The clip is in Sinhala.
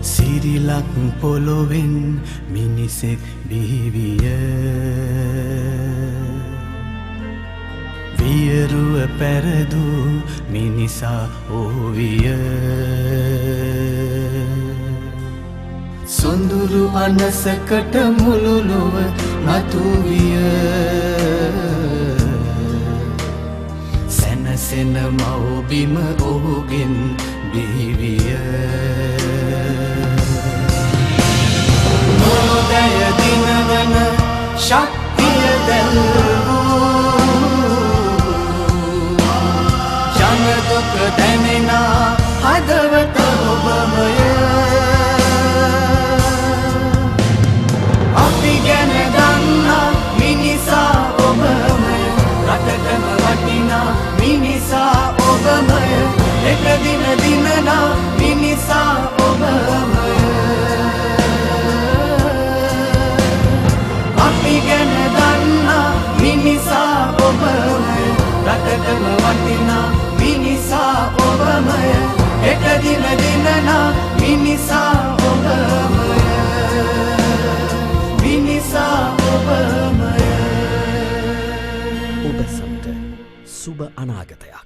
සිරිලක් පොළොවෙන් මිනිසෙක් බිහිවිය වියරුව පැරදූ මිනිසා ඕවිය සොඳුරු අනසකට මුළු ලොව නතු විය සැනසෙන මව්බිම ඔහුගෙන් බිහිවිය මොනෝදය දිනවන ශක්තිය දැල්වූ ජනදුක දැනෙන හදවත ඔබමය අපි ගැන දන්නා මිනිසා ඔබමය රටටම වටිනා මිනිසා ඔබමය එක දින දිනනා මිනිසා ඔබමය අපි ගැන දන්නා මිනිසා ඔබමය රටටම වටිනා මිනිසා ඔබමය එක දින දිනනා මිනිසා ඔබමය මිනිසා ඔබමය ඔබ සමග සුබ අනාගතයක්